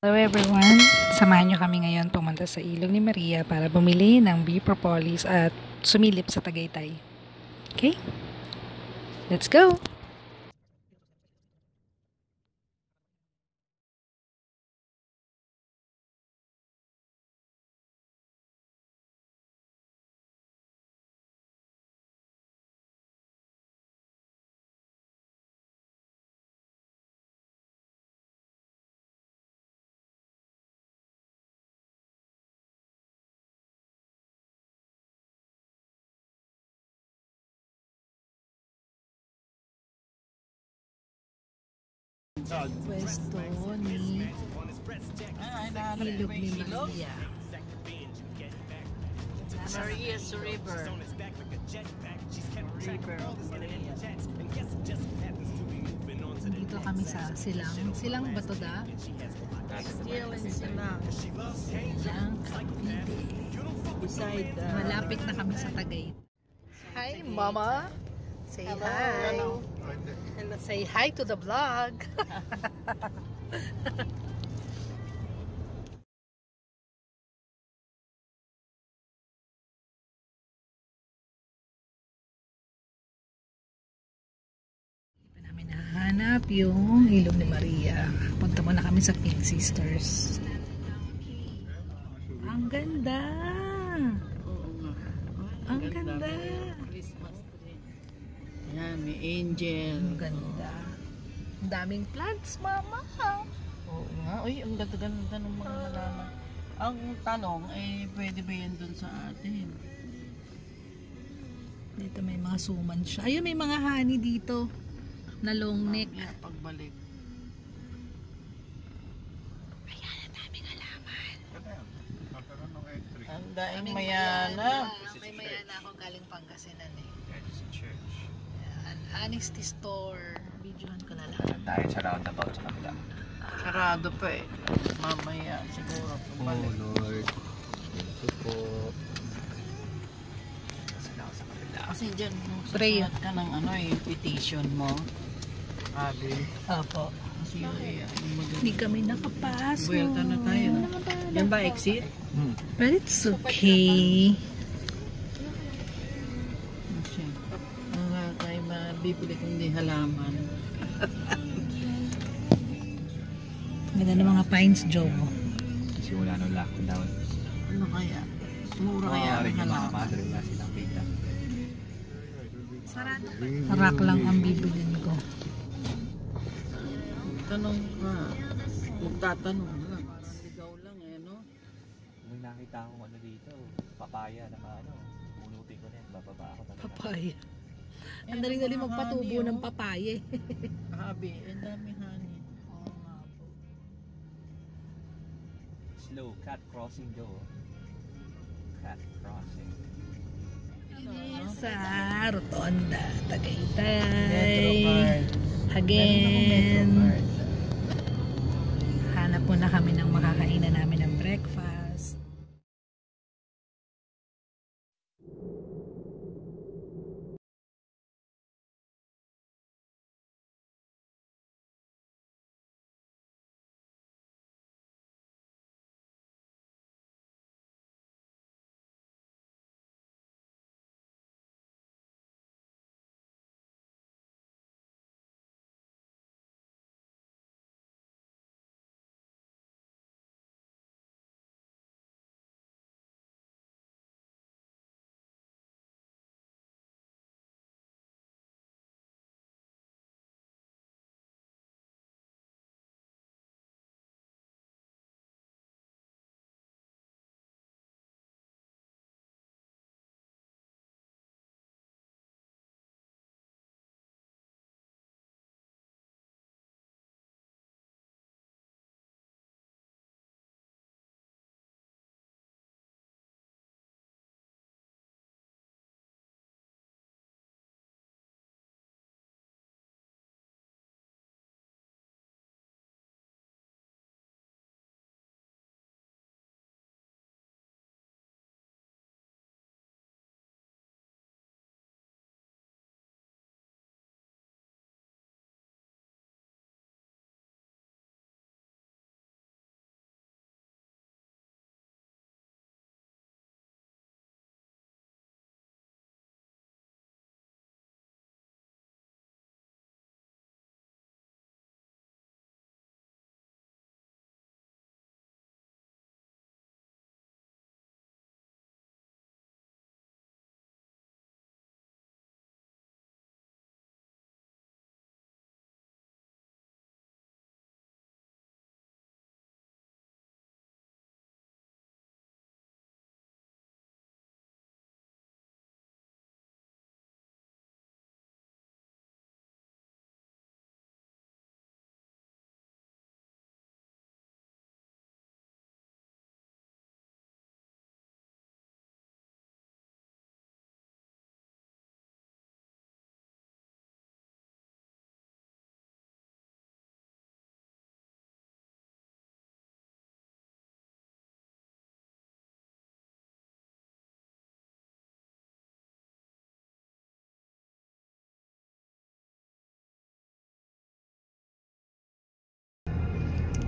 Hello everyone! Samahan nyo kami ngayon pumunta sa Ilog ni Maria para bumili ng beef propolis at sumilip sa Tagaytay. Okay? Let's go! Pwesto ni Ilog ni Maria. Maria's River. River of Maria. Dito kami sa Silang. Silang ba to da? Still in Silang. Silang, Cavite. Beside Malapit na kami sa Tagaytay. Hi Mama! Say Hello. hi! Hello. Say hi to the vlog! Namin nahanap yung Ilog ni Maria. Punta muna kami sa Pink Sisters. Ang ganda! Ang ganda! Christmas tree. Yan, may angel. Ang ganda. Ang daming plants, Mama. Oo nga. Uy, ang ganda-ganda ng mga halaman. Ang tanong, pwede ba yan dun sa atin? Dito may mga suman siya. Ayun, may mga honey dito. Na long neck. Yan, pagbalik. Ayan, ang daming halaman. Ang daing mayana. May mayana ako galing Pangasinan eh. Ayan, honesty store. Videohan ko na lang. Tayo sa roundabout sa kabila. Sarado pa eh. Mamaya siguro pagbalik. Lord. Thank you po. Saan ako sa kabila? Kasi dyan, nung Pray. susunod ka ng yung petition mo. Abi. Opo. Kasi yung Hindi kami nakapasok. Buwelta na tayo. Yan ba exit? But it's okay. Kasi, mga tayo mabibili kung di halaman. Ganda ng mga pines, Joe. Kasi wala nung lockdown. Ano kaya? Mura kaya ang rin yung mga halaman. mother na silang pita. Rock lang ang bibilin ko. Tanong ka. Magtatanong lang. Parang ligaw lang no? Nung nakita akong ano dito, papaya na ano, punutin ko na yan, bababa ako talaga. Papaya. Ang dali-dali magpatubo ng papaya. Habi, ang dami honey. Slow, cat crossing do. Cat crossing. Sa Rotonda, Tagaytay. Metrocard. Again. Metrocard. Hanap muna kami ng makakainan namin ng breakfast.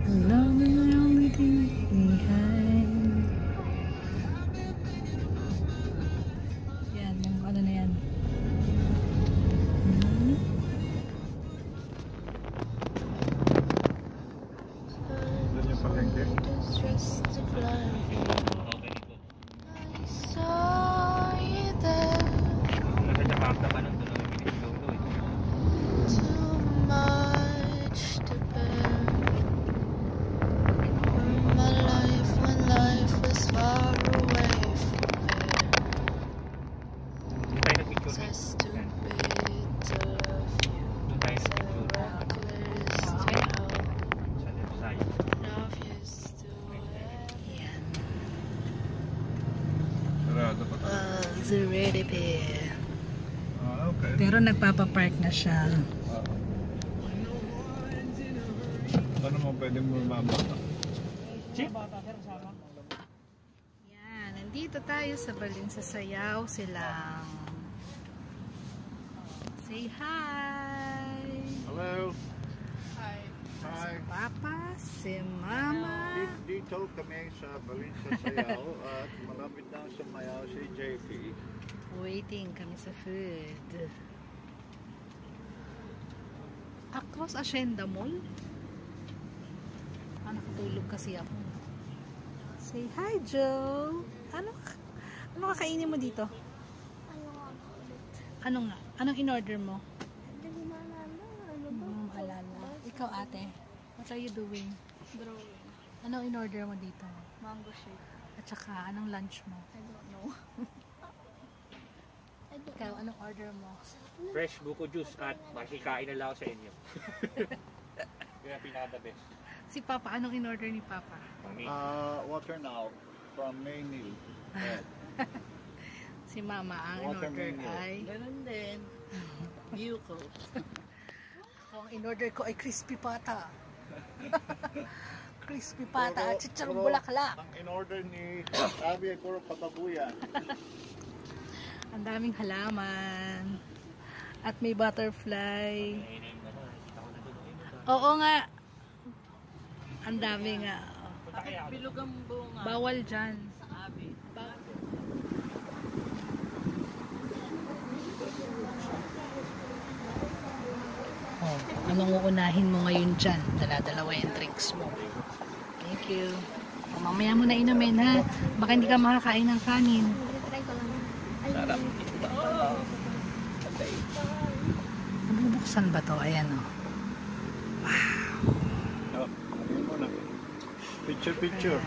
Love is the only thing behind. Yan, yung ano na yan. Doon yung palengke. Nasa Jakarta pa nung doon ang binisigaw to eh. Doon tayo nag-picture eh. Yan. Doon tayo nag-picture. Sa left side. Yan. Sarado pa tayo. It's already there. Okay. Pero nagpapapark na siya. Ano mo pwede mo mamata? Yan, nandito tayo sa Balin sa Sayaw silang. Say hi! Hello. Hi. Si Papa, si Mama. Dito kami sa Balin sa Sayaw at malapit na sa Mayaw si JP. Waiting kami sa food. Across Hacienda Mall. Nakatulog kasi ako. Say hi, Joe. Ano kakainin mo dito? Ano nga? Anong in-order mo? Alala. Ikaw, ate. What are you doing? Drawing. Anong in-order mo dito? Mango shake. At saka, anong lunch mo? I don't know. Ikaw, anong order mo? Fresh buko juice at makikain na lang ako sa inyo. Kaya pinaka the best. Si Papa, anong in-order ni Papa? Water now from Maynil. Si Mama, ang in-order Watermelon. ay... Ganun din. View ko. Ang in-order ko ay crispy pata. Crispy pata at chicharong bulaklak. Ang in-order ni Abby ay puro patabuyan. Ang daming halaman. At may butterfly. Oo nga. Ang dami nga. Bilog ang bunga. Bawal dyan. Abi. Oh, anong uunahin mo ngayon dyan? Dala-dalawa yung drinks mo. Thank you. O, mamaya mo na inumin, ha? Baka hindi ka makakain ng kanin. Try ko lang. Sarap. Nabubuksan ba to? Ayan, o. Ayun mo na. Picture.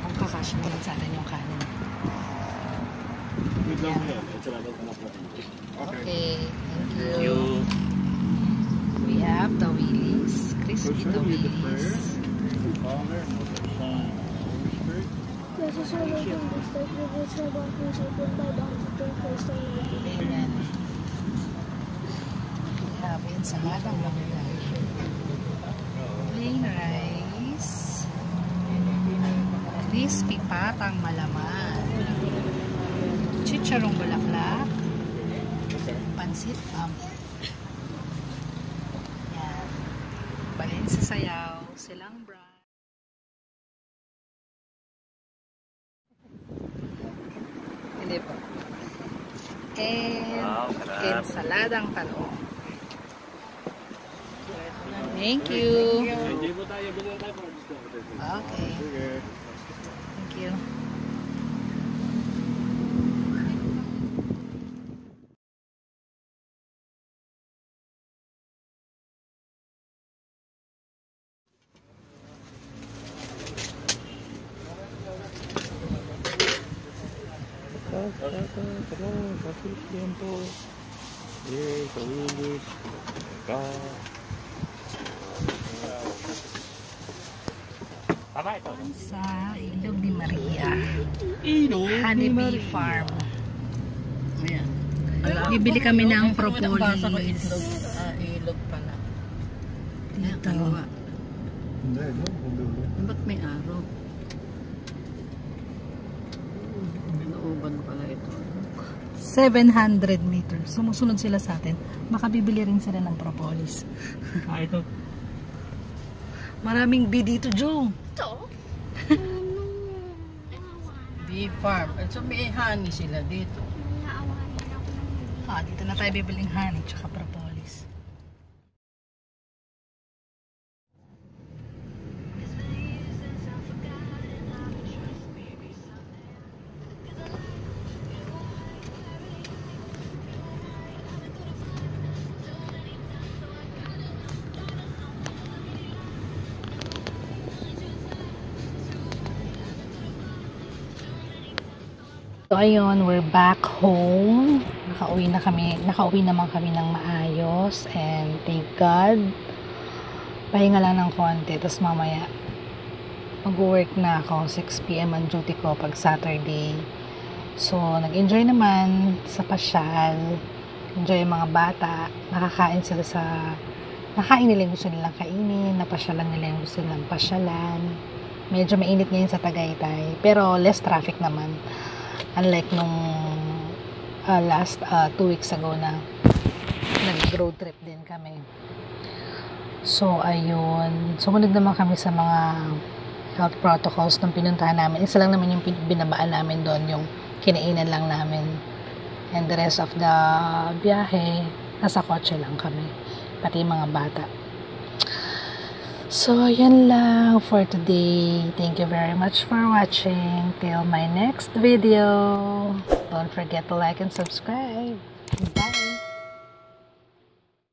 Mukhang kakasya naman sa atin yung kanin. Okay, thank you. We have the Willies. Crispy the Willies. Ayan. We have ensaladang langga. Plain rice. Crispy patang malaman. Chicharong bulaklak. Pansit yan. Balin sa Sayaw. Silang brand. Hindi po. And Wow, sarap. ensaladang talong. Thank you. Okay. Thank you. Bakit tiempo? Willis. Tama ito. Sa Ilog ni Maria. Ilog. Honeybee Farm. Ayan. Bibili kami ng Basa ko propolis. ilog. Ilog pala. Ayan, Dito. kaliwa. Hindi, no? Ba't may araw? Nauban pala ito. 700 meters. Sumusunod sila sa atin. Makabibili rin sila ng propolis. Ito. Maraming bee dito, Joe. Bee farm. At so may honey sila dito. Dito na tayo bibiling honey tsaka propolis. So ayun, we're back home. Nakauwi naman kami ng maayos and thank God. Pahinga lang ng konti, tapos mamaya mag-work na ako. 6 PM ang duty ko pag Saturday. So nag-enjoy naman sa pasyal. Enjoy yung mga bata. Nakakain nila yung gusto nilang kainin, napasyalan nila yung gusto nilang pasyalan. Medyo mainit ngayon sa Tagaytay, pero less traffic naman. Unlike nung last 2 weeks ago na nag-road trip din kami. So, ayun. Sumunod naman kami sa mga health protocols nung pinuntahan namin. Isa lang naman yung binabaan namin doon, yung kinainan lang namin. And the rest of the biyahe, nasa kotse lang kami. Pati mga bata. So, yan lang for today. Thank you very much for watching. Till my next video. Don't forget to like and subscribe. Bye!